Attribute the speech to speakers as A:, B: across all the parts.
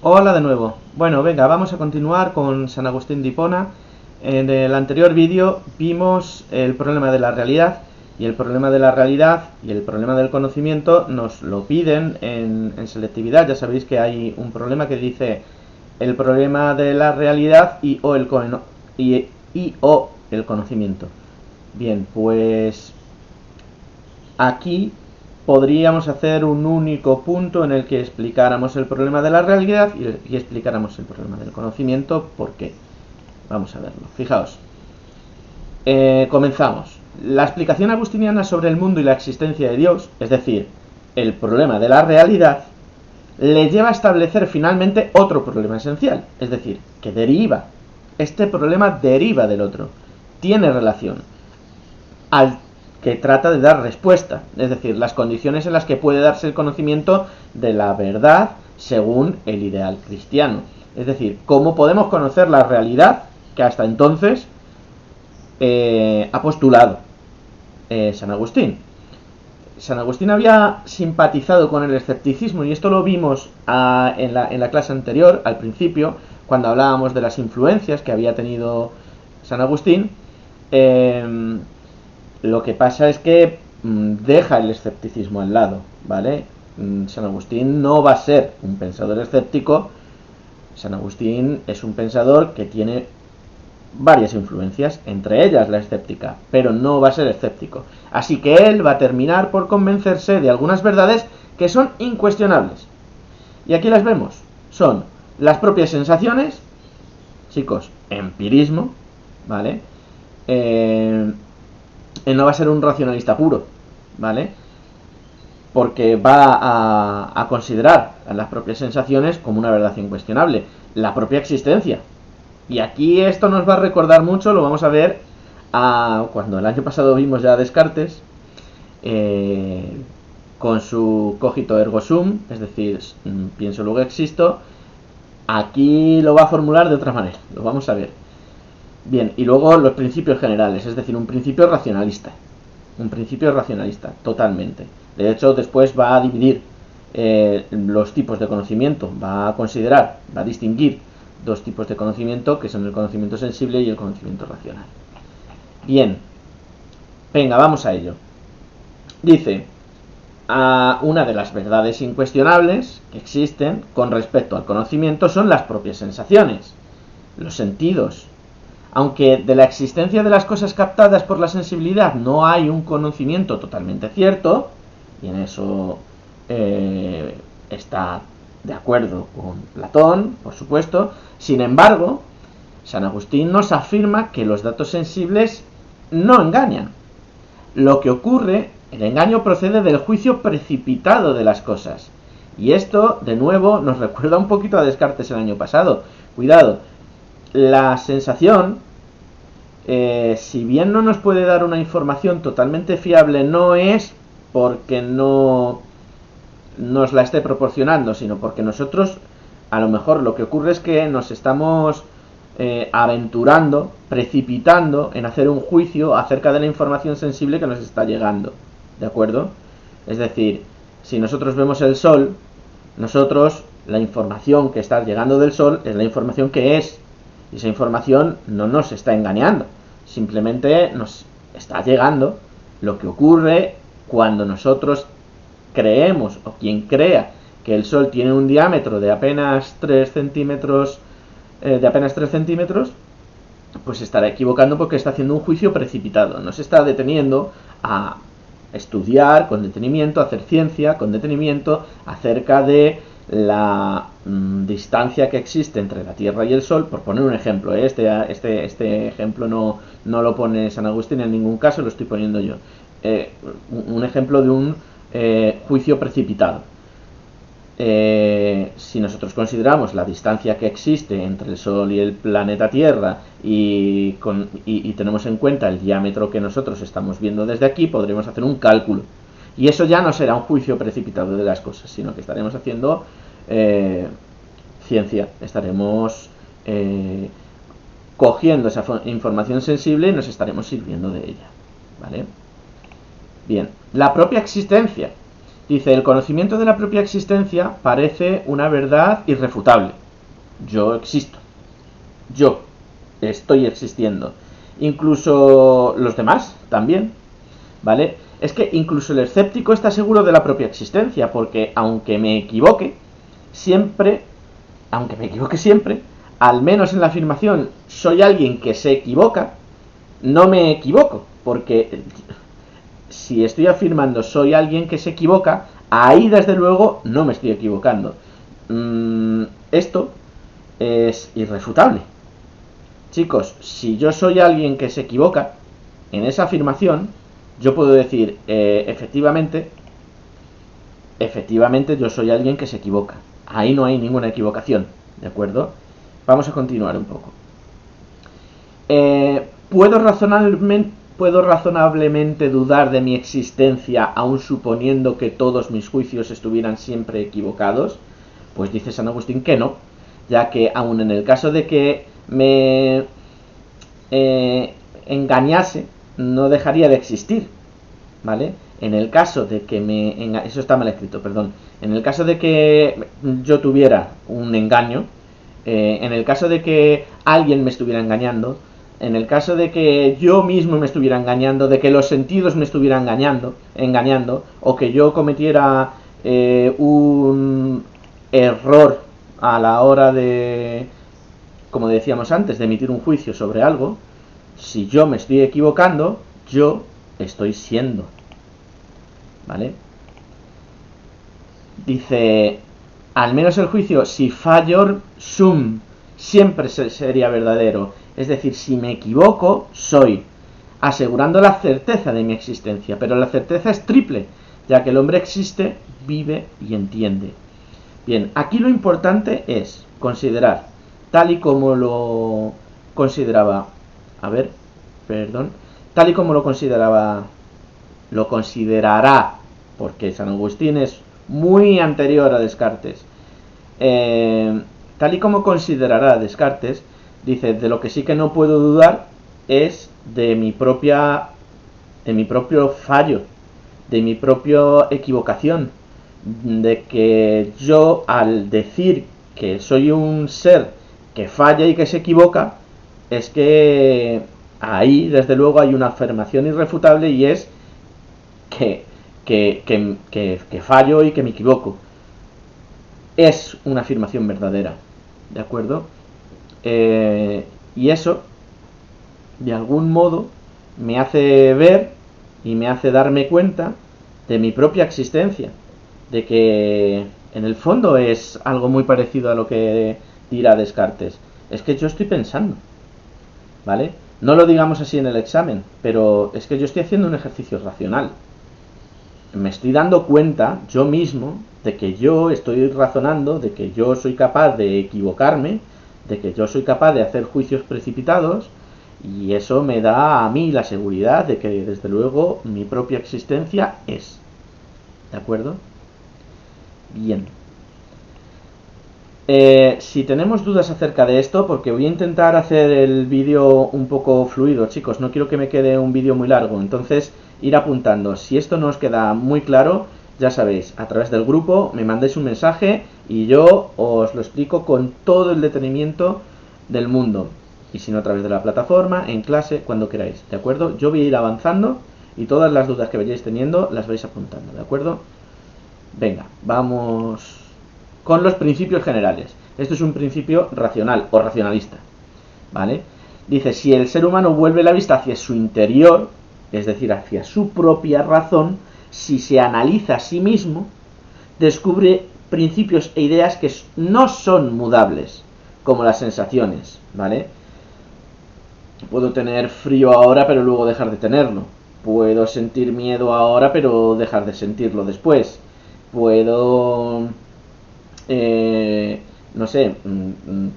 A: Hola de nuevo. Bueno, venga, vamos a continuar con San Agustín de Hipona. En el anterior vídeo vimos el problema de la realidad, y el problema de la realidad y el problema del conocimiento nos lo piden en selectividad. Ya sabéis que hay un problema que dice el problema de la realidad y o el conocimiento. Bien, pues aquí podríamos hacer un único punto en el que explicáramos el problema de la realidad y explicáramos el problema del conocimiento. ¿Por qué? Vamos a verlo. Fijaos. Comenzamos. La explicación agustiniana sobre el mundo y la existencia de Dios, es decir, el problema de la realidad, le lleva a establecer finalmente otro problema esencial, es decir, que deriva. Este problema deriva del otro, tiene relación, al que trata de dar respuesta, es decir, las condiciones en las que puede darse el conocimiento de la verdad según el ideal cristiano. Es decir, cómo podemos conocer la realidad que hasta entonces ha postulado San Agustín. San Agustín había simpatizado con el escepticismo, y esto lo vimos en la clase anterior, al principio, cuando hablábamos de las influencias que había tenido San Agustín. Lo que pasa es que deja el escepticismo al lado, ¿vale? San Agustín no va a ser un pensador escéptico. San Agustín es un pensador que tiene varias influencias, entre ellas la escéptica, pero no va a ser escéptico. Así que él va a terminar por convencerse de algunas verdades que son incuestionables. Y aquí las vemos. Son las propias sensaciones, chicos, empirismo, ¿vale? Él no va a ser un racionalista puro, ¿vale? Porque va a considerar a las propias sensaciones como una verdad incuestionable, la propia existencia. Y aquí esto nos va a recordar mucho, lo vamos a ver cuando el año pasado vimos ya a Descartes, con su cogito ergo sum, es decir, pienso luego existo. Aquí lo va a formular de otra manera, lo vamos a ver. Bien, y luego los principios generales, es decir, un principio racionalista, totalmente. De hecho, después va a dividir los tipos de conocimiento, va a distinguir dos tipos de conocimiento, que son el conocimiento sensible y el conocimiento racional. Bien, venga, vamos a ello. Dice, una de las verdades incuestionables que existen con respecto al conocimiento son las propias sensaciones, los sentidos. Aunque de la existencia de las cosas captadas por la sensibilidad no hay un conocimiento totalmente cierto, y en eso está de acuerdo con Platón, por supuesto. Sin embargo, San Agustín nos afirma que los datos sensibles no engañan. Lo que ocurre, el engaño procede del juicio precipitado de las cosas. Y esto, de nuevo, nos recuerda un poquito a Descartes el año pasado. Cuidado, la sensación, si bien no nos puede dar una información totalmente fiable, no es porque no nos la esté proporcionando, sino porque nosotros, a lo mejor lo que ocurre es que nos estamos aventurando, precipitando en hacer un juicio acerca de la información sensible que nos está llegando, ¿de acuerdo? Es decir, si nosotros vemos el sol, nosotros, la información que está llegando del sol es la información que es, y esa información no nos está engañando, simplemente nos está llegando. Lo que ocurre cuando nosotros creemos, o quien crea, que el Sol tiene un diámetro de apenas 3 centímetros, pues se estará equivocando porque está haciendo un juicio precipitado. No se está deteniendo a estudiar con detenimiento, a hacer ciencia con detenimiento acerca de la distancia que existe entre la Tierra y el Sol, por poner un ejemplo. Este ejemplo no lo pone San Agustín en ningún caso, lo estoy poniendo yo. Un ejemplo de un juicio precipitado. Si nosotros consideramos la distancia que existe entre el Sol y el planeta Tierra y tenemos en cuenta el diámetro que nosotros estamos viendo desde aquí, podremos hacer un cálculo. Y eso ya no será un juicio precipitado de las cosas, sino que estaremos haciendo ciencia, estaremos cogiendo esa información sensible y nos estaremos sirviendo de ella, ¿vale? Bien, la propia existencia. Dice, el conocimiento de la propia existencia parece una verdad irrefutable. Yo existo. Yo estoy existiendo. Incluso los demás también, ¿vale? Es que incluso el escéptico está seguro de la propia existencia, porque aunque me equivoque siempre, al menos en la afirmación soy alguien que se equivoca, no me equivoco, porque si estoy afirmando soy alguien que se equivoca, ahí desde luego no me estoy equivocando. Esto es irrefutable. Chicos, si yo soy alguien que se equivoca, en esa afirmación, yo puedo decir, efectivamente yo soy alguien que se equivoca. Ahí no hay ninguna equivocación, ¿de acuerdo? Vamos a continuar un poco. ¿Puedo razonablemente dudar de mi existencia, aun suponiendo que todos mis juicios estuvieran siempre equivocados? Pues dice San Agustín que no, ya que aun en el caso de que me engañase, no dejaría de existir, ¿vale? En el caso de que eso está mal escrito, perdón. En el caso de que yo tuviera un engaño, en el caso de que alguien me estuviera engañando, en el caso de que yo mismo me estuviera engañando, de que los sentidos me estuvieran engañando, o que yo cometiera un error a la hora de, como decíamos antes, de emitir un juicio sobre algo, si yo me estoy equivocando, yo estoy siendo, ¿vale? Dice, al menos el juicio, si fallor sum, siempre sería verdadero. Es decir, si me equivoco, soy, asegurando la certeza de mi existencia. Pero la certeza es triple, ya que el hombre existe, vive y entiende. Bien, aquí lo importante es considerar, tal y como lo consideraba, tal y como lo considerará, porque San Agustín es muy anterior a Descartes. Tal y como considerará Descartes, dice, de lo que sí que no puedo dudar es de mi propio fallo, de mi propia equivocación, de que yo, al decir que soy un ser que falla y que se equivoca, es que ahí desde luego hay una afirmación irrefutable, y es que fallo y que me equivoco. Es una afirmación verdadera, ¿de acuerdo? Y eso, de algún modo, me hace ver y me hace darme cuenta de mi propia existencia, de que en el fondo es algo muy parecido a lo que dirá Descartes. Es que yo estoy pensando, ¿vale? No lo digamos así en el examen, pero es que yo estoy haciendo un ejercicio racional. Me estoy dando cuenta yo mismo de que yo estoy razonando, de que yo soy capaz de equivocarme, de que yo soy capaz de hacer juicios precipitados, y eso me da a mí la seguridad de que desde luego mi propia existencia es. ¿De acuerdo? Bien. Si tenemos dudas acerca de esto, porque voy a intentar hacer el vídeo un poco fluido, chicos, no quiero que me quede un vídeo muy largo, entonces ir apuntando. Si esto no os queda muy claro, ya sabéis, a través del grupo me mandéis un mensaje y yo os lo explico con todo el detenimiento del mundo. Y si no, a través de la plataforma, en clase, cuando queráis, ¿de acuerdo? Yo voy a ir avanzando y todas las dudas que vayáis teniendo las vais apuntando, ¿de acuerdo? Venga, vamos con los principios generales. Esto es un principio racional o racionalista, ¿vale? Dice, si el ser humano vuelve la vista hacia su interior, es decir, hacia su propia razón, si se analiza a sí mismo, descubre principios e ideas que no son mudables, como las sensaciones, ¿vale? Puedo tener frío ahora, pero luego dejar de tenerlo. Puedo sentir miedo ahora, pero dejar de sentirlo después. Puedo, no sé,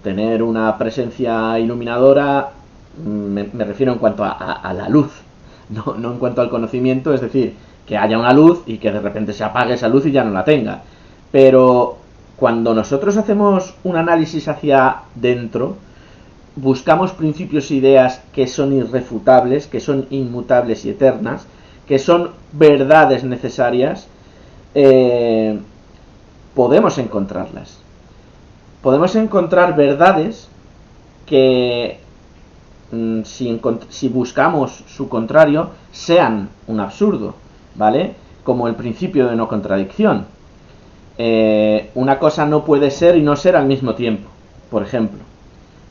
A: tener una presencia iluminadora, me refiero en cuanto a la luz, no en cuanto al conocimiento, es decir, que haya una luz y que de repente se apague esa luz y ya no la tenga. Pero cuando nosotros hacemos un análisis hacia dentro, buscamos principios e ideas que son irrefutables, que son inmutables y eternas, que son verdades necesarias, podemos encontrarlas. Podemos encontrar verdades que, si buscamos su contrario, sean un absurdo, ¿vale? Como el principio de no contradicción. Una cosa no puede ser y no ser al mismo tiempo, por ejemplo,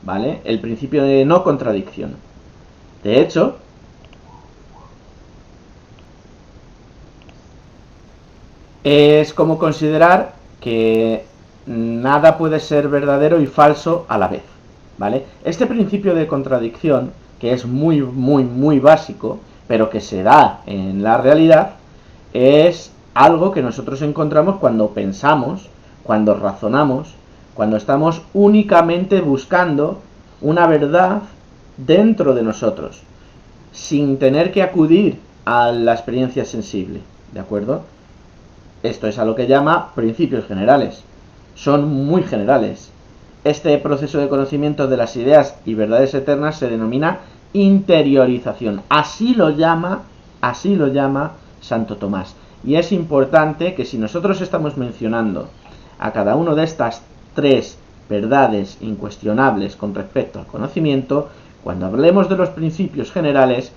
A: ¿vale? El principio de no contradicción. De hecho, es como considerar que nada puede ser verdadero y falso a la vez, ¿vale? Este principio de contradicción, que es muy básico, pero que se da en la realidad, es algo que nosotros encontramos cuando pensamos, cuando razonamos, cuando estamos únicamente buscando una verdad dentro de nosotros, sin tener que acudir a la experiencia sensible, ¿de acuerdo? Esto es a lo que llama principios generales. Son muy generales. Este proceso de conocimiento de las ideas y verdades eternas se denomina interiorización. Así lo llama Santo Tomás. Y es importante que si nosotros estamos mencionando a cada una de estas tres verdades incuestionables con respecto al conocimiento, cuando hablemos de los principios generales,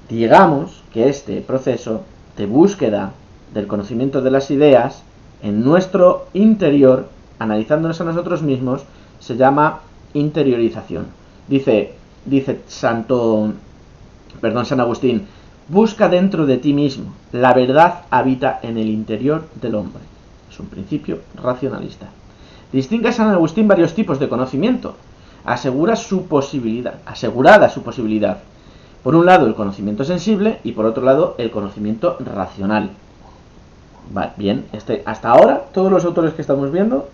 A: digamos que este proceso de búsqueda del conocimiento de las ideas en nuestro interior, analizándonos a nosotros mismos, se llama interiorización. Dice San Agustín: busca dentro de ti mismo, la verdad habita en el interior del hombre. Es un principio racionalista. Distingue San Agustín varios tipos de conocimiento. Asegurada su posibilidad. Por un lado el conocimiento sensible y por otro lado el conocimiento racional. Vale, bien, hasta ahora todos los autores que estamos viendo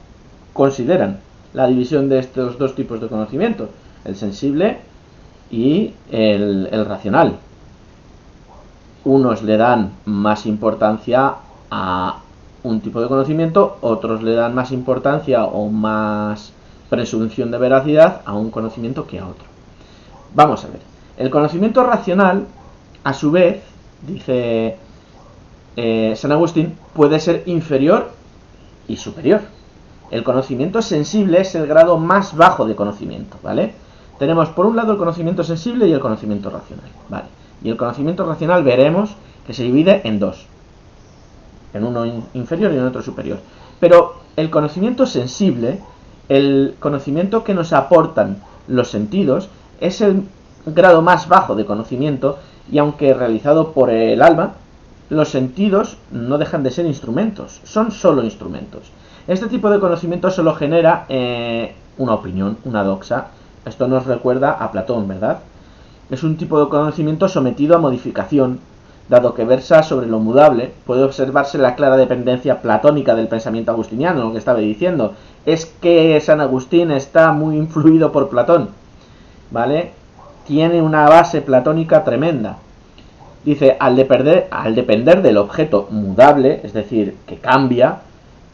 A: consideran la división de estos dos tipos de conocimiento, el sensible y el racional. Unos le dan más importancia a un tipo de conocimiento, otros le dan más importancia o más presunción de veracidad a un conocimiento que a otro. Vamos a ver, el conocimiento racional, a su vez, dice San Agustín, puede ser inferior y superior. El conocimiento sensible es el grado más bajo de conocimiento, ¿vale? Tenemos por un lado el conocimiento sensible y el conocimiento racional, ¿vale? Y el conocimiento racional veremos que se divide en dos, en uno inferior y en otro superior. Pero el conocimiento sensible, el conocimiento que nos aportan los sentidos, es el grado más bajo de conocimiento, y aunque realizado por el alma, los sentidos no dejan de ser instrumentos, son solo instrumentos. Este tipo de conocimiento solo genera una opinión, una doxa. Esto nos recuerda a Platón, ¿verdad? Es un tipo de conocimiento sometido a modificación. Dado que versa sobre lo mudable, puede observarse la clara dependencia platónica del pensamiento agustiniano, lo que estaba diciendo. Es que San Agustín está muy influido por Platón, ¿vale? Tiene una base platónica tremenda. Dice, al depender del objeto mudable, es decir, que cambia,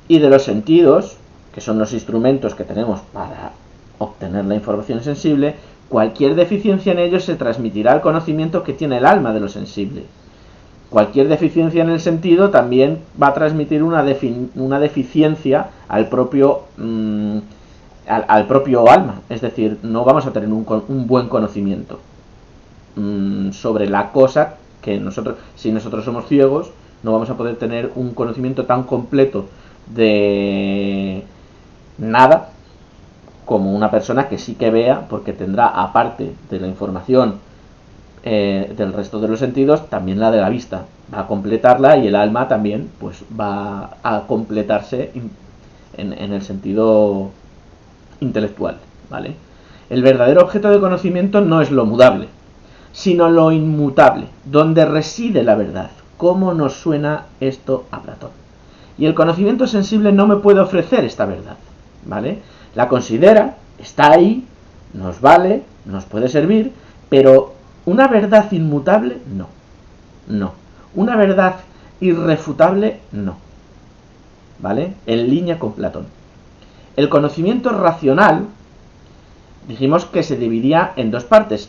A: y de los sentidos, que son los instrumentos que tenemos para obtener la información sensible, cualquier deficiencia en ellos se transmitirá al conocimiento que tiene el alma de lo sensible. Cualquier deficiencia en el sentido también va a transmitir una deficiencia al propio alma, es decir, no vamos a tener un buen conocimiento sobre la cosa que si nosotros somos ciegos, no vamos a poder tener un conocimiento tan completo de nada como una persona que sí que vea, porque tendrá, aparte de la información del resto de los sentidos, también la de la vista, va a completarla, y el alma también pues va a completarse en el sentido intelectual, ¿vale? El verdadero objeto de conocimiento no es lo mudable, sino lo inmutable, donde reside la verdad. ¿Cómo nos suena esto a Platón? Y el conocimiento sensible no me puede ofrecer esta verdad, ¿vale? La considera, está ahí, nos vale, nos puede servir, pero una verdad inmutable, no. Una verdad irrefutable, no. ¿Vale? En línea con Platón. El conocimiento racional, dijimos que se dividía en dos partes,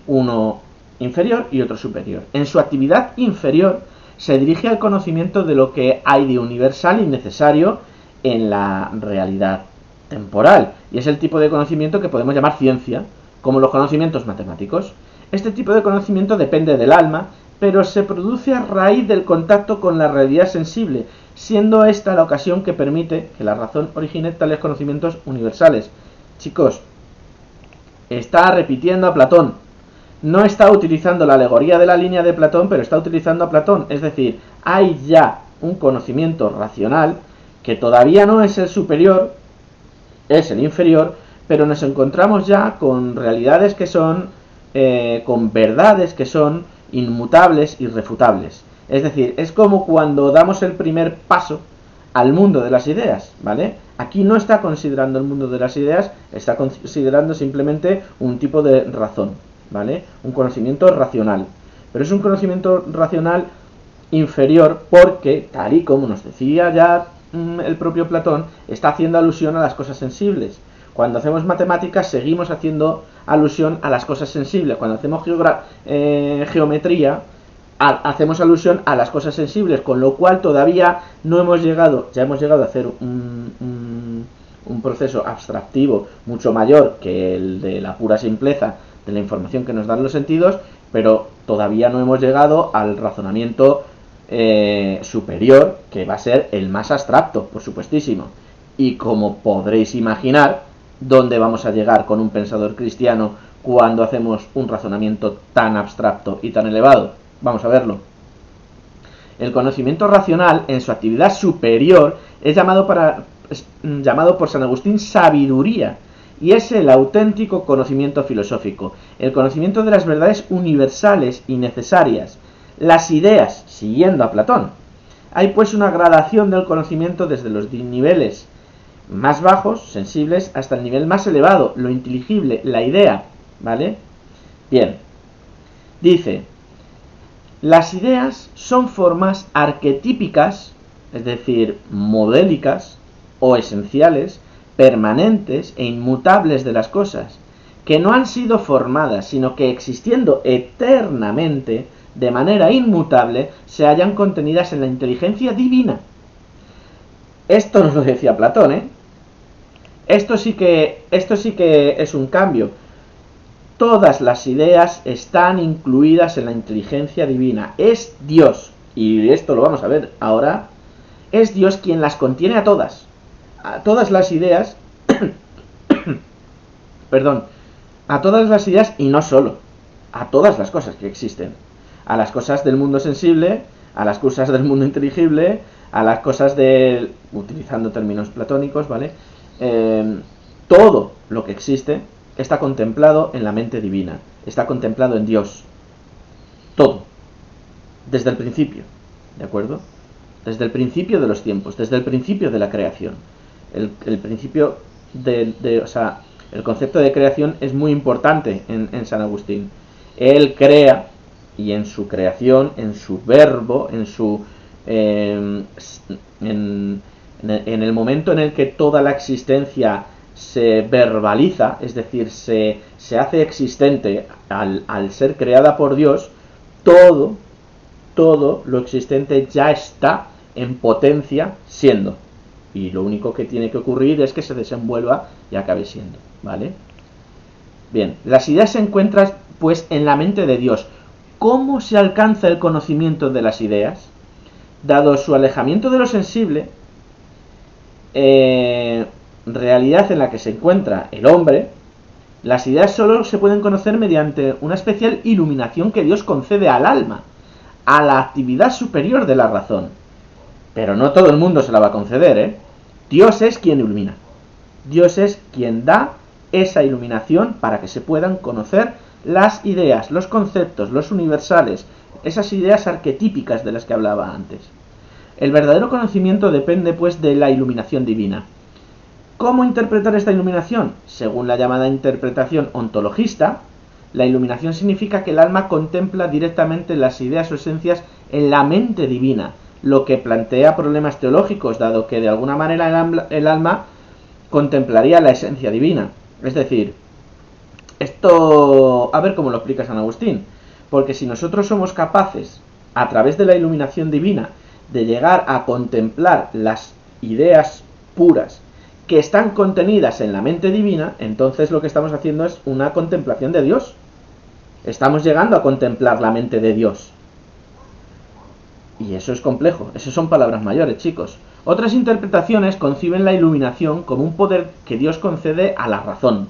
A: uno inferior y otro superior. En su actividad inferior se dirige al conocimiento de lo que hay de universal y necesario en la realidad temporal, y es el tipo de conocimiento que podemos llamar ciencia, como los conocimientos matemáticos. Este tipo de conocimiento depende del alma, pero se produce a raíz del contacto con la realidad sensible, siendo esta la ocasión que permite que la razón origine tales conocimientos universales. Chicos, está repitiendo a Platón. No está utilizando la alegoría de la línea de Platón, pero está utilizando a Platón. Es decir, hay ya un conocimiento racional que todavía no es el superior, es el inferior, pero nos encontramos ya con realidades que son, con verdades que son inmutables, irrefutables. Es decir, es como cuando damos el primer paso al mundo de las ideas, ¿vale? Aquí no está considerando el mundo de las ideas, está considerando simplemente un tipo de razón, ¿vale? Un conocimiento racional. Pero es un conocimiento racional inferior porque, tal y como nos decía ya el propio Platón, está haciendo alusión a las cosas sensibles. Cuando hacemos matemáticas seguimos haciendo alusión a las cosas sensibles. Cuando hacemos geometría, hacemos alusión a las cosas sensibles, con lo cual todavía no hemos llegado, ya hemos llegado a hacer un proceso abstractivo mucho mayor que el de la pura simpleza de la información que nos dan los sentidos, pero todavía no hemos llegado al razonamiento superior, que va a ser el más abstracto, por supuestísimo. Y como podréis imaginar, ¿dónde vamos a llegar con un pensador cristiano cuando hacemos un razonamiento tan abstracto y tan elevado? Vamos a verlo. El conocimiento racional, en su actividad superior, es llamado por San Agustín sabiduría, y es el auténtico conocimiento filosófico, el conocimiento de las verdades universales y necesarias, las ideas, siguiendo a Platón. Hay pues una gradación del conocimiento desde los niveles más bajos, sensibles, hasta el nivel más elevado, lo inteligible, la idea, ¿vale? Bien, dice: las ideas son formas arquetípicas, es decir, modélicas o esenciales, permanentes e inmutables de las cosas, que no han sido formadas, sino que existiendo eternamente, de manera inmutable, se hallan contenidas en la inteligencia divina. Esto nos lo decía Platón, ¿eh? Esto sí que es un cambio. Todas las ideas están incluidas en la inteligencia divina. Es Dios, y esto lo vamos a ver ahora, es Dios quien las contiene a todas. A todas las ideas, perdón, a todas las ideas, y no solo, a todas las cosas que existen. A las cosas del mundo sensible, a las cosas del mundo inteligible, a las cosas del, utilizando términos platónicos, ¿vale? Todo lo que existe está contemplado en la mente divina, está contemplado en Dios. Todo. Desde el principio, ¿de acuerdo? Desde el principio de los tiempos, desde el principio de la creación. El principio o sea, el concepto de creación es muy importante en San Agustín. Él crea, y en su creación, en su verbo, en el momento en el que toda la existencia se verbaliza, es decir, se hace existente al ser creada por Dios, todo lo existente ya está en potencia siendo. Y lo único que tiene que ocurrir es que se desenvuelva y acabe siendo, ¿vale? Bien, las ideas se encuentran pues en la mente de Dios. ¿Cómo se alcanza el conocimiento de las ideas? Dado su alejamiento de lo sensible, realidad en la que se encuentra el hombre, las ideas solo se pueden conocer mediante una especial iluminación que Dios concede al alma, a la actividad superior de la razón. Pero no todo el mundo se la va a conceder, ¿eh? Dios es quien ilumina. Dios es quien da esa iluminación para que se puedan conocer las ideas, los conceptos, los universales, esas ideas arquetípicas de las que hablaba antes. El verdadero conocimiento depende, pues, de la iluminación divina. ¿Cómo interpretar esta iluminación? Según la llamada interpretación ontologista, la iluminación significa que el alma contempla directamente las ideas o esencias en la mente divina, lo que plantea problemas teológicos, dado que de alguna manera el alma contemplaría la esencia divina. Es decir, esto, a ver cómo lo explica San Agustín, porque si nosotros somos capaces a través de la iluminación divina, de llegar a contemplar las ideas puras que están contenidas en la mente divina, entonces lo que estamos haciendo es una contemplación de Dios. Estamos llegando a contemplar la mente de Dios. Y eso es complejo, eso son palabras mayores, chicos. Otras interpretaciones conciben la iluminación como un poder que Dios concede a la razón,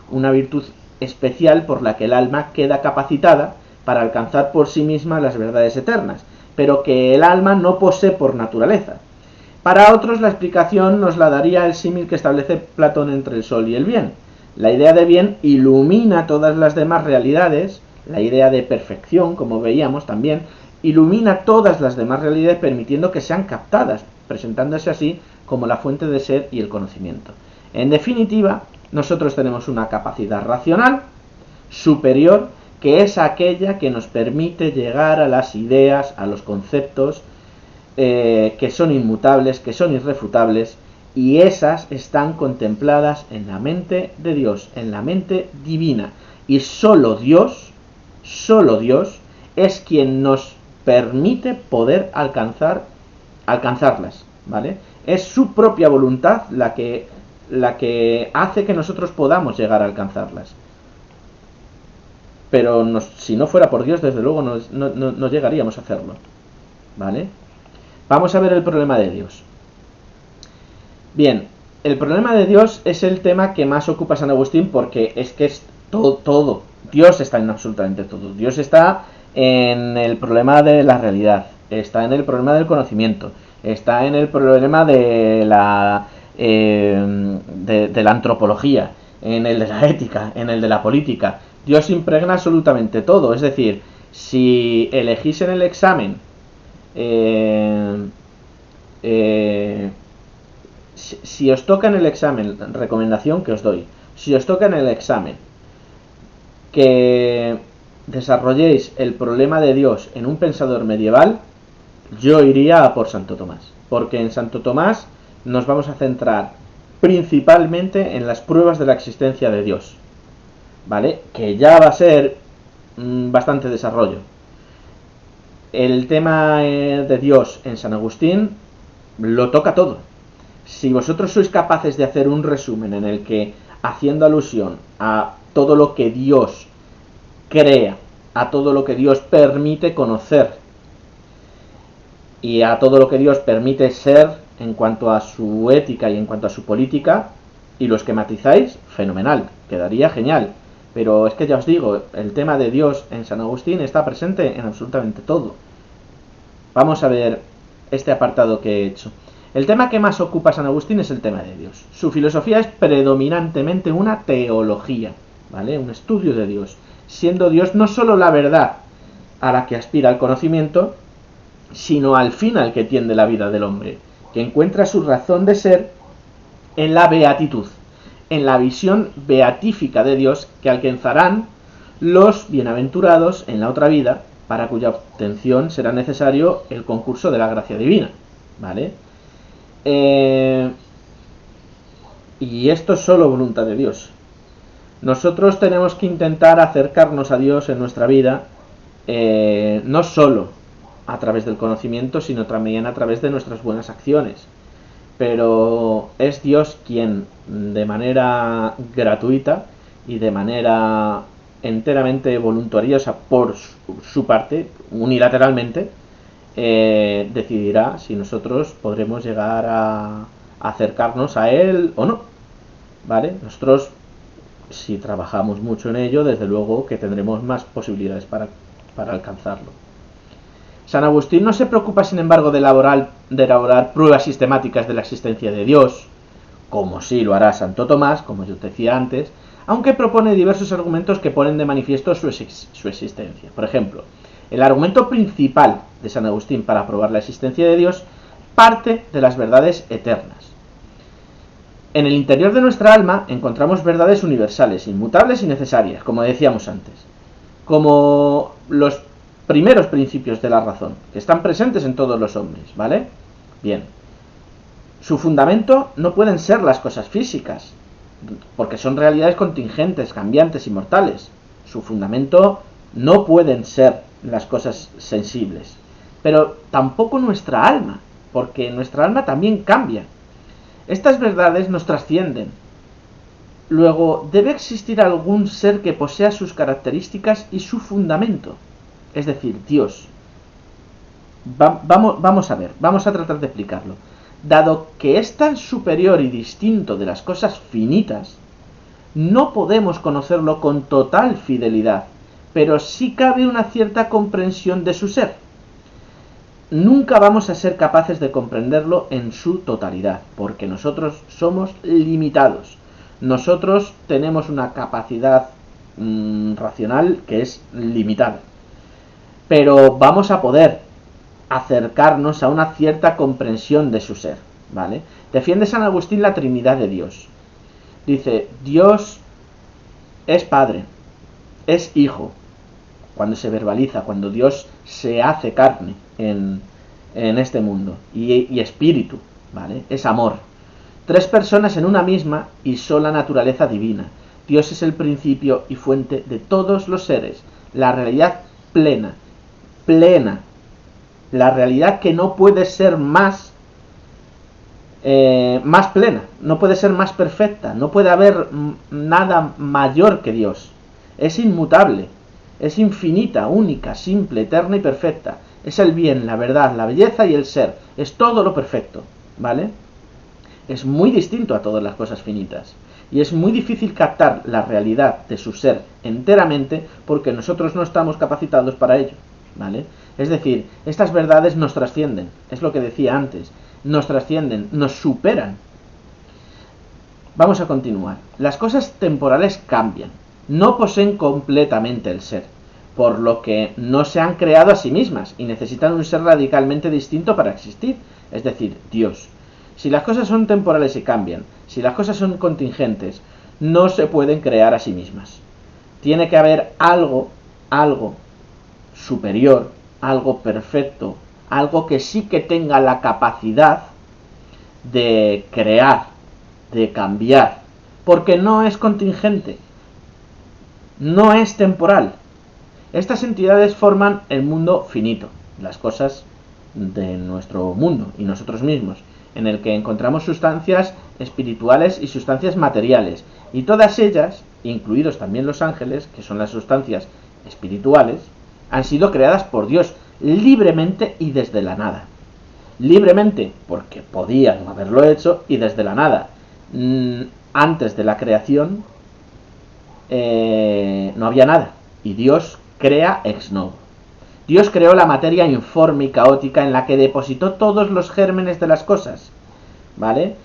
A: una virtud especial por la que el alma queda capacitada para alcanzar por sí misma las verdades eternas, pero que el alma no posee por naturaleza. Para otros la explicación nos la daría el símil que establece Platón entre el sol y el bien. La idea de bien ilumina todas las demás realidades, la idea de perfección, como veíamos también, ilumina todas las demás realidades permitiendo que sean captadas, presentándose así como la fuente de ser y el conocimiento. En definitiva, nosotros tenemos una capacidad racional superior que es aquella que nos permite llegar a las ideas, a los conceptos que son inmutables, que son irrefutables, y esas están contempladas en la mente de Dios, en la mente divina. Y solo Dios es quien nos permite poder alcanzarlas, ¿vale? Es su propia voluntad la que hace que nosotros podamos llegar a alcanzarlas. Pero si no fuera por Dios, desde luego no llegaríamos a hacerlo, ¿vale? Vamos a ver el problema de Dios. Bien, el problema de Dios es el tema que más ocupa San Agustín porque es que es todo. Dios está en absolutamente todo. Dios está en el problema de la realidad, está en el problema del conocimiento, está en el problema de la antropología, en el de la ética, en el de la política. Dios impregna absolutamente todo. Es decir, si elegís en el examen si os toca en el examen, recomendación que os doy, si os toca en el examen que desarrolléis el problema de Dios en un pensador medieval, yo iría a por Santo Tomás, porque en Santo Tomás nos vamos a centrar principalmente en las pruebas de la existencia de Dios, ¿vale? Que ya va a ser bastante desarrollo. El tema de Dios en San Agustín lo toca todo. Si vosotros sois capaces de hacer un resumen en el que, haciendo alusión a todo lo que Dios crea, a todo lo que Dios permite conocer y a todo lo que Dios permite ser en cuanto a su ética y en cuanto a su política, y lo esquematizáis, fenomenal, quedaría genial. Pero es que ya os digo, el tema de Dios en San Agustín está presente en absolutamente todo. Vamos a ver este apartado que he hecho. El tema que más ocupa a San Agustín es el tema de Dios. Su filosofía es predominantemente una teología, ¿vale? Un estudio de Dios, siendo Dios no solo la verdad a la que aspira el conocimiento, sino al fin al que tiende la vida del hombre, que encuentra su razón de ser en la beatitud, en la visión beatífica de Dios que alcanzarán los bienaventurados en la otra vida, para cuya obtención será necesario el concurso de la gracia divina, ¿vale? Y esto es solo voluntad de Dios. Nosotros tenemos que intentar acercarnos a Dios en nuestra vida, no solo a través del conocimiento, sino también a través de nuestras buenas acciones. Pero es Dios quien, de manera gratuita y de manera enteramente voluntariosa por su parte, unilateralmente, decidirá si nosotros podremos llegar a acercarnos a Él o no, ¿vale? Nosotros, si trabajamos mucho en ello, desde luego que tendremos más posibilidades para alcanzarlo. San Agustín no se preocupa, sin embargo, de elaborar pruebas sistemáticas de la existencia de Dios, como sí lo hará Santo Tomás, como yo te decía antes, aunque propone diversos argumentos que ponen de manifiesto su existencia. Por ejemplo, el argumento principal de San Agustín para probar la existencia de Dios parte de las verdades eternas. En el interior de nuestra alma encontramos verdades universales, inmutables y necesarias, como decíamos antes, como los primeros principios de la razón, que están presentes en todos los hombres, ¿vale? Bien. Su fundamento no pueden ser las cosas físicas, porque son realidades contingentes, cambiantes y mortales. Su fundamento no pueden ser las cosas sensibles. pero tampoco nuestra alma, porque nuestra alma también cambia. Estas verdades nos trascienden. Luego, debe existir algún ser que posea sus características y su fundamento, es decir, Dios. Vamos a ver, vamos a tratar de explicarlo. Dado que es tan superior y distinto de las cosas finitas, no podemos conocerlo con total fidelidad, pero sí cabe una cierta comprensión de su ser. Nunca vamos a ser capaces de comprenderlo en su totalidad, porque nosotros somos limitados. Nosotros tenemos una capacidad racional que es limitada. Pero vamos a poder acercarnos a una cierta comprensión de su ser, ¿vale? Defiende San Agustín la Trinidad de Dios. Dice, Dios es Padre, es Hijo, cuando se verbaliza, cuando Dios se hace carne en este mundo, y Espíritu, ¿vale? Es amor. Tres personas en una misma y sola naturaleza divina. Dios es el principio y fuente de todos los seres, la realidad plena, la realidad que no puede ser más plena, no puede ser más perfecta, no puede haber nada mayor que Dios. Es inmutable, es infinita, única, simple, eterna y perfecta. Es el bien, la verdad, la belleza y el ser. Es todo lo perfecto, ¿vale? Es muy distinto a todas las cosas finitas. Y es muy difícil captar la realidad de su ser enteramente porque nosotros no estamos capacitados para ello, ¿vale? Es decir, estas verdades nos trascienden, es lo que decía antes, nos trascienden, nos superan. Vamos a continuar. Las cosas temporales cambian, no poseen completamente el ser, por lo que no se han creado a sí mismas y necesitan un ser radicalmente distinto para existir, es decir, Dios. Si las cosas son temporales y cambian, si las cosas son contingentes, no se pueden crear a sí mismas. Tiene que haber algo superior, algo perfecto, algo que sí que tenga la capacidad de crear, de cambiar, porque no es contingente, no es temporal. Estas entidades forman el mundo finito, las cosas de nuestro mundo y nosotros mismos, en el que encontramos sustancias espirituales y sustancias materiales, y todas ellas, incluidos también los ángeles, que son las sustancias espirituales, han sido creadas por Dios libremente y desde la nada. Libremente, porque podían haberlo hecho, y desde la nada. Antes de la creación no había nada, y Dios crea ex novo. Dios creó la materia informe y caótica en la que depositó todos los gérmenes de las cosas, ¿vale?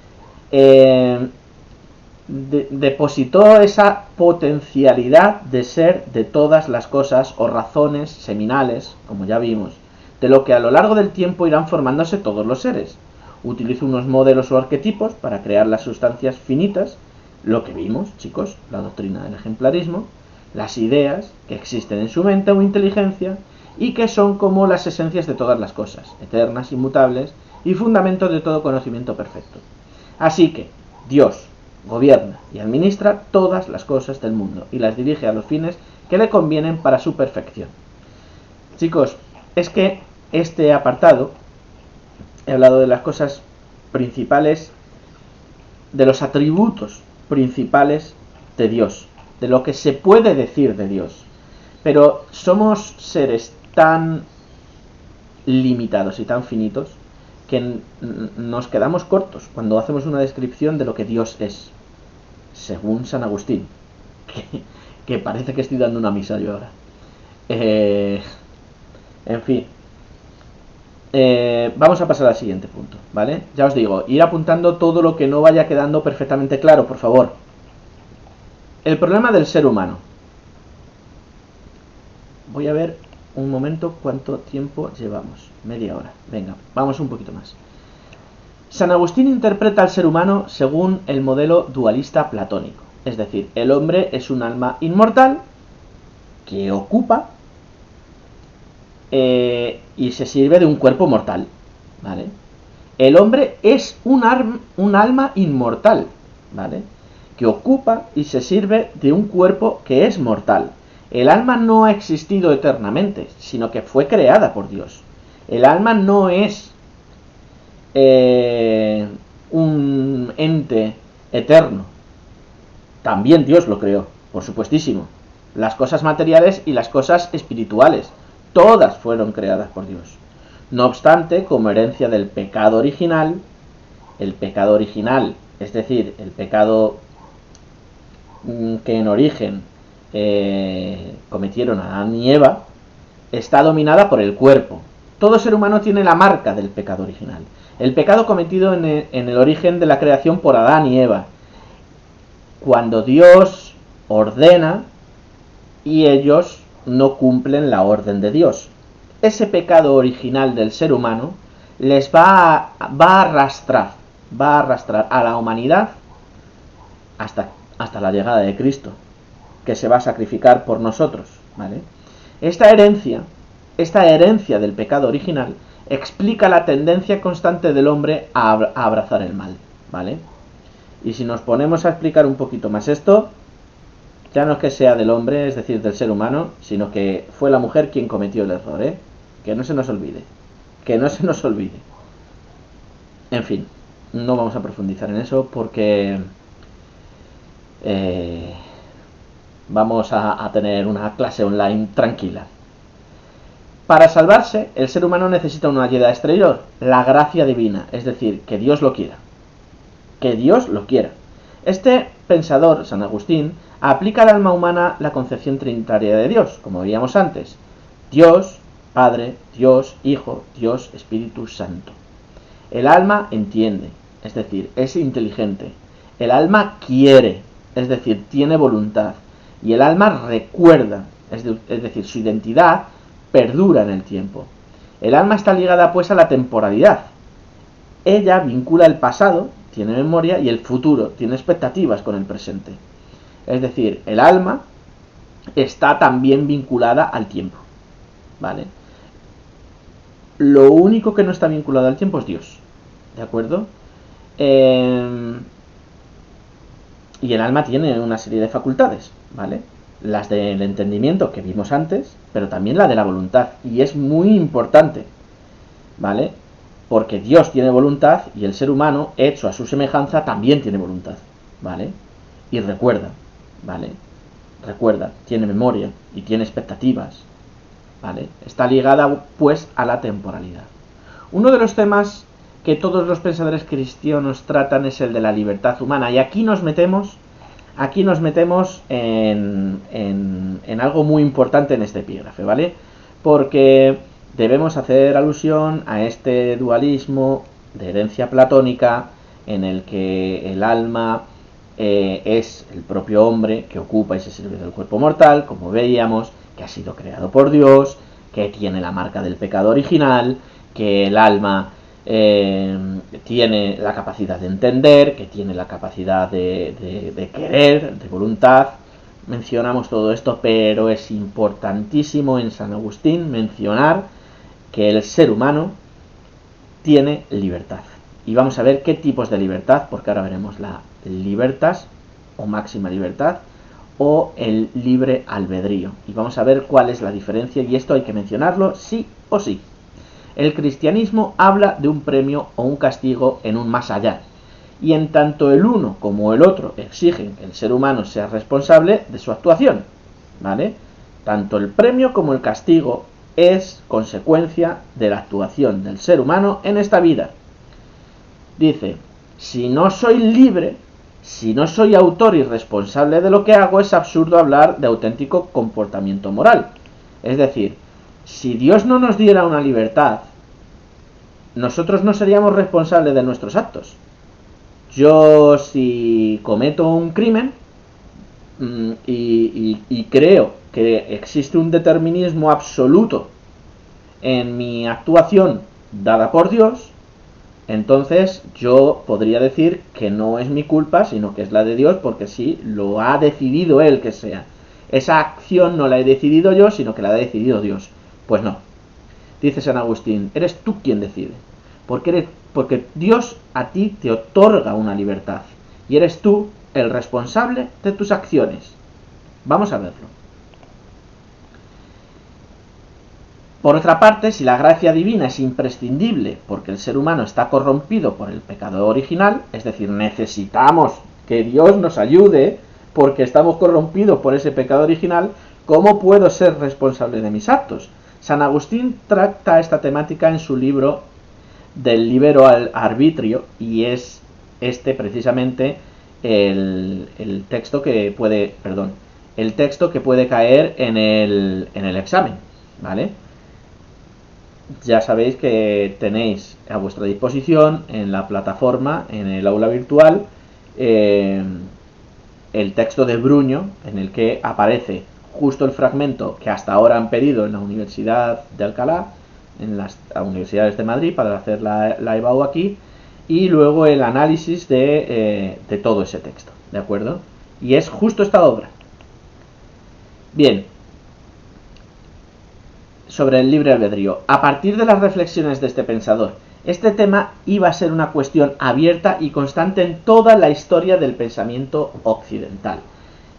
A: Depositó esa potencialidad de ser de todas las cosas o razones seminales, como ya vimos, de lo que a lo largo del tiempo irán formándose todos los seres. Utilizó unos modelos o arquetipos para crear las sustancias finitas, lo que vimos, chicos, la doctrina del ejemplarismo, las ideas que existen en su mente o inteligencia, y que son como las esencias de todas las cosas, eternas, inmutables, y fundamento de todo conocimiento perfecto. Así que Dios gobierna y administra todas las cosas del mundo, y las dirige a los fines que le convienen para su perfección. Chicos, es que este apartado, he hablado de las cosas principales, de los atributos principales de Dios, de lo que se puede decir de Dios. Pero somos seres tan limitados y tan finitos que nos quedamos cortos cuando hacemos una descripción de lo que Dios es, según San Agustín, que parece que estoy dando una misa yo ahora. En fin, vamos a pasar al siguiente punto, ¿vale? Ya os digo, ir apuntando todo lo que no vaya quedando perfectamente claro, por favor. El problema del ser humano. Voy a ver un momento cuánto tiempo llevamos. Media hora. Venga, vamos un poquito más. San Agustín interpreta al ser humano según el modelo dualista platónico. Es decir, el hombre es un alma inmortal que ocupa y se sirve de un cuerpo mortal, ¿vale? El hombre es un alma inmortal, ¿vale? Que ocupa y se sirve de un cuerpo que es mortal. El alma no ha existido eternamente, sino que fue creada por Dios. El alma no es un ente eterno. También Dios lo creó, por supuestísimo. Las cosas materiales y las cosas espirituales, todas fueron creadas por Dios. No obstante, como herencia del pecado original, es decir, el pecado que en origen cometieron Adán y Eva, está dominada por el cuerpo. Todo ser humano tiene la marca del pecado original. El pecado cometido en el origen de la creación por Adán y Eva. Cuando Dios ordena y ellos no cumplen la orden de Dios. Ese pecado original del ser humano les va a arrastrar a la humanidad hasta la llegada de Cristo, que se va a sacrificar por nosotros, ¿vale? Esta herencia del pecado original explica la tendencia constante del hombre a abrazar el mal, ¿vale? Y si nos ponemos a explicar un poquito más esto, ya no es que sea del hombre, es decir, del ser humano, sino que fue la mujer quien cometió el error, ¿eh? Que no se nos olvide. En fin, no vamos a profundizar en eso porque vamos a tener una clase online tranquila. Para salvarse, el ser humano necesita una ayuda exterior, la gracia divina, es decir, que Dios lo quiera. Que Dios lo quiera. Este pensador, San Agustín, aplica al alma humana la concepción trinitaria de Dios, como veíamos antes. Dios, Padre, Dios, Hijo, Dios, Espíritu Santo. El alma entiende, es decir, es inteligente. El alma quiere, es decir, tiene voluntad. Y el alma recuerda, es decir, su identidad perdura en el tiempo. El alma está ligada pues a la temporalidad. Ella vincula el pasado, tiene memoria, y el futuro, tiene expectativas con el presente. Es decir, el alma está también vinculada al tiempo, ¿vale? Lo único que no está vinculado al tiempo es Dios, ¿de acuerdo? Y el alma tiene una serie de facultades, ¿vale? Las del entendimiento que vimos antes, pero también la de la voluntad, y es muy importante, ¿vale? Porque Dios tiene voluntad y el ser humano, hecho a su semejanza, también tiene voluntad, ¿vale? Y recuerda, ¿vale? Recuerda, tiene memoria y tiene expectativas, ¿vale? Está ligada, pues, a la temporalidad. Uno de los temas que todos los pensadores cristianos tratan es el de la libertad humana, y aquí nos metemos en algo muy importante en este epígrafe, ¿vale? Porque debemos hacer alusión a este dualismo de herencia platónica en el que el alma es el propio hombre que ocupa y se sirve del cuerpo mortal, como veíamos, que ha sido creado por Dios, que tiene la marca del pecado original, que el alma tiene la capacidad de entender, que tiene la capacidad de querer, de voluntad. Mencionamos todo esto, pero es importantísimo en San Agustín mencionar que el ser humano tiene libertad. Y vamos a ver qué tipos de libertad, porque ahora veremos la libertas o máxima libertad o el libre albedrío. Y vamos a ver cuál es la diferencia, y esto hay que mencionarlo sí o sí. El cristianismo habla de un premio o un castigo en un más allá, y en tanto el uno como el otro exigen que el ser humano sea responsable de su actuación, ¿vale? Tanto el premio como el castigo es consecuencia de la actuación del ser humano en esta vida. Dice, si no soy libre, si no soy autor y responsable de lo que hago, es absurdo hablar de auténtico comportamiento moral. Es decir, si Dios no nos diera una libertad, nosotros no seríamos responsables de nuestros actos. Yo, si cometo un crimen y creo que existe un determinismo absoluto en mi actuación dada por Dios, entonces yo podría decir que no es mi culpa, sino que es la de Dios, porque sí, lo ha decidido Él que sea. Esa acción no la he decidido yo, sino que la ha decidido Dios. Pues no. Dice San Agustín, eres tú quien decide. Porque Dios a ti te otorga una libertad. Y eres tú el responsable de tus acciones. Vamos a verlo. Por otra parte, si la gracia divina es imprescindible porque el ser humano está corrompido por el pecado original, es decir, necesitamos que Dios nos ayude porque estamos corrompidos por ese pecado original, ¿cómo puedo ser responsable de mis actos? San Agustín trata esta temática en su libro del libero arbitrio, y es este precisamente el texto que puede, el texto que puede caer en el examen, ¿vale? Ya sabéis que tenéis a vuestra disposición en la plataforma, en el aula virtual, el texto de Bruño, en el que aparece justo el fragmento que hasta ahora han pedido en la Universidad de Alcalá, en las universidades de Madrid, para hacer la EBAU aquí, y luego el análisis de todo ese texto, ¿de acuerdo? Y es justo esta obra. Bien, sobre el libre albedrío. A partir de las reflexiones de este pensador, este tema iba a ser una cuestión abierta y constante en toda la historia del pensamiento occidental.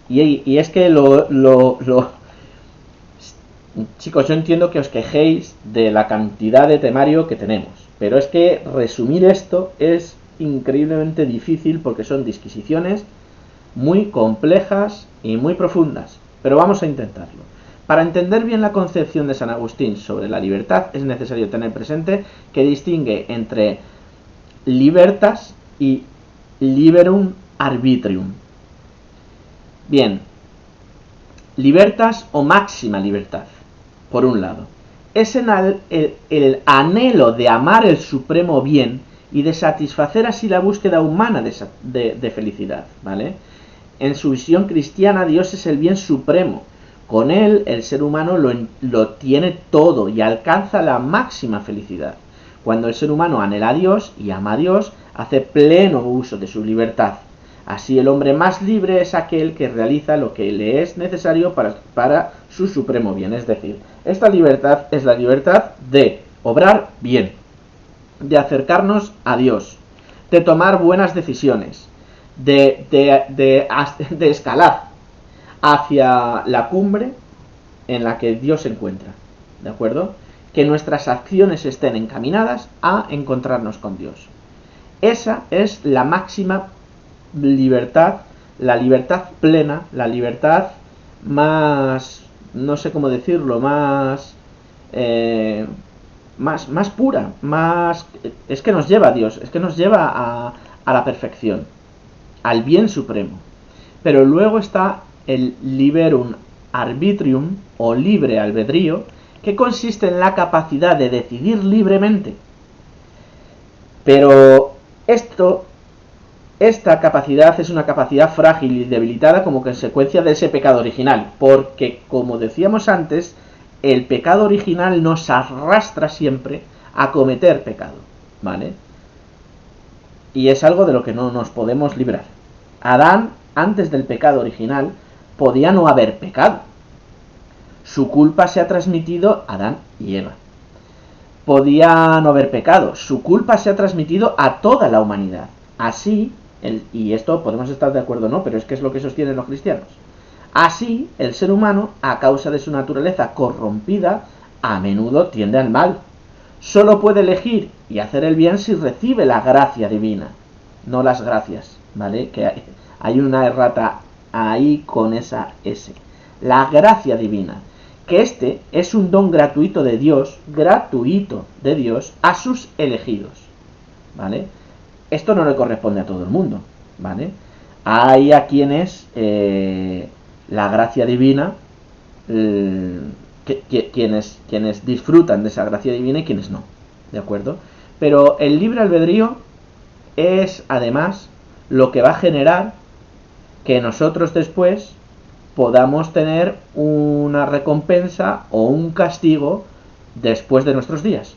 A: Y es que chicos, yo entiendo que os quejéis de la cantidad de temario que tenemos, pero es que resumir esto es increíblemente difícil porque son disquisiciones muy complejas y muy profundas, pero vamos a intentarlo. Para entender bien la concepción de San Agustín sobre la libertad es necesario tener presente que distingue entre libertas y liberum arbitrium. Bien, libertas o máxima libertad, por un lado, es el anhelo de amar el supremo bien y de satisfacer así la búsqueda humana de felicidad, ¿vale? En su visión cristiana, Dios es el bien supremo. Con él, el ser humano lo tiene todo y alcanza la máxima felicidad. Cuando el ser humano anhela a Dios y ama a Dios, hace pleno uso de su libertad. Así, el hombre más libre es aquel que realiza lo que le es necesario para su supremo bien. Es decir, esta libertad es la libertad de obrar bien, de acercarnos a Dios, de tomar buenas decisiones, de escalar hacia la cumbre en la que Dios se encuentra, ¿de acuerdo? Que nuestras acciones estén encaminadas a encontrarnos con Dios. Esa es la máxima libertad, la libertad plena, la libertad más, no sé cómo decirlo, más pura, más, es que nos lleva a Dios, es que nos lleva a la perfección, al bien supremo. Pero luego está el liberum arbitrium o libre albedrío, que consiste en la capacidad de decidir libremente. Pero esta capacidad es una capacidad frágil y debilitada como consecuencia de ese pecado original, porque, como decíamos antes, el pecado original nos arrastra siempre a cometer pecado, ¿vale? Y es algo de lo que no nos podemos librar. Adán, antes del pecado original, podía no haber pecado. Su culpa se ha transmitido a Adán y Eva. Podía no haber pecado. Su culpa se ha transmitido a toda la humanidad. Así, y esto podemos estar de acuerdo o no, pero es que es lo que sostienen los cristianos. Así, el ser humano, a causa de su naturaleza corrompida, a menudo tiende al mal. Solo puede elegir y hacer el bien si recibe la gracia divina, no las gracias, ¿vale? Que hay una errata ahí con esa S. La gracia divina, que este es un don gratuito de Dios a sus elegidos, ¿vale? Esto no le corresponde a todo el mundo, ¿vale? Hay a quienes la gracia divina, quienes disfrutan de esa gracia divina y quienes no, ¿de acuerdo? Pero el libre albedrío es además lo que va a generar que nosotros después podamos tener una recompensa o un castigo después de nuestros días,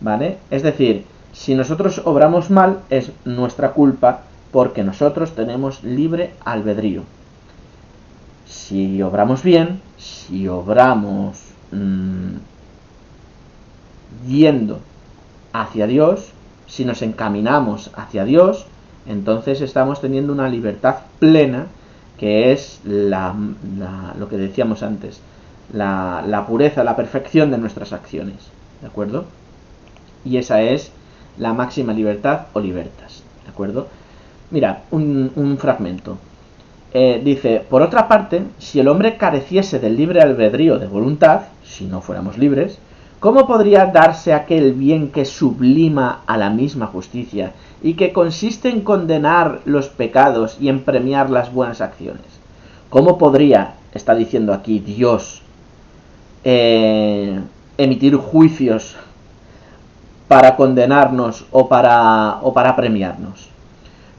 A: ¿vale? Es decir, si nosotros obramos mal es nuestra culpa porque nosotros tenemos libre albedrío. Si obramos bien, si obramos yendo hacia Dios, si nos encaminamos hacia Dios, entonces estamos teniendo una libertad plena, que es lo que decíamos antes, la pureza, la perfección de nuestras acciones, ¿de acuerdo? Y esa es la máxima libertad o libertas, ¿de acuerdo? Mira, un fragmento. Dice, por otra parte, si el hombre careciese del libre albedrío de voluntad, si no fuéramos libres, ¿cómo podría darse aquel bien que sublima a la misma justicia y que consiste en condenar los pecados y en premiar las buenas acciones? ¿Cómo podría, está diciendo aquí Dios, emitir juicios para condenarnos o para premiarnos?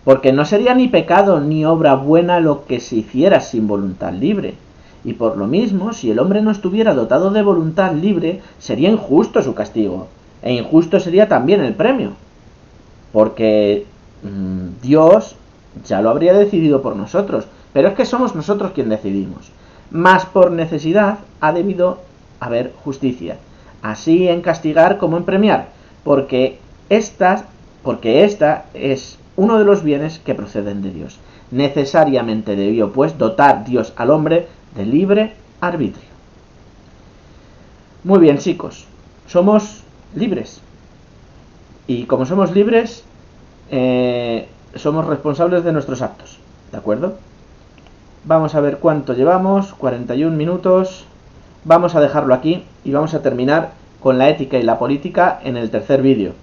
A: Porque no sería ni pecado ni obra buena lo que se hiciera sin voluntad libre. Y por lo mismo, si el hombre no estuviera dotado de voluntad libre, sería injusto su castigo. E injusto sería también el premio. Porque Dios ya lo habría decidido por nosotros. Pero es que somos nosotros quien decidimos. Mas por necesidad ha debido haber justicia. Así en castigar como en premiar. Porque esta es uno de los bienes que proceden de Dios. Necesariamente debió, pues, dotar Dios al hombre de libre arbitrio. Muy bien, chicos, somos libres. Y como somos libres, somos responsables de nuestros actos, ¿de acuerdo? Vamos a ver cuánto llevamos, 41 minutos. Vamos a dejarlo aquí y vamos a terminar con la ética y la política en el tercer vídeo.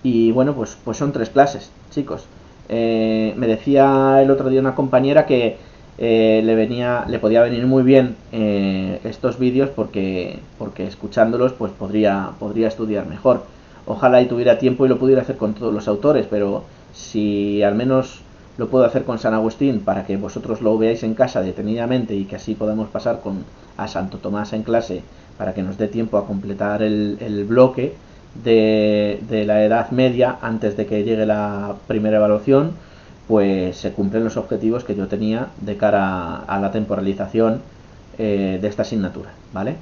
A: Y bueno, pues son 3 clases, chicos. Me decía el otro día una compañera que le podía venir muy bien estos vídeos porque escuchándolos pues podría estudiar mejor. Ojalá y tuviera tiempo y lo pudiera hacer con todos los autores, pero si al menos lo puedo hacer con San Agustín para que vosotros lo veáis en casa detenidamente y que así podamos pasar a Santo Tomás en clase para que nos dé tiempo a completar el bloque de la Edad Media antes de que llegue la primera evaluación, pues se cumplen los objetivos que yo tenía de cara a la temporalización de esta asignatura, ¿vale?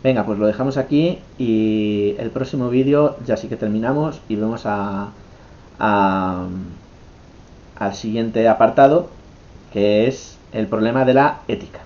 A: Venga, pues lo dejamos aquí y el próximo vídeo ya sí que terminamos y vamos al siguiente apartado, que es el problema de la ética.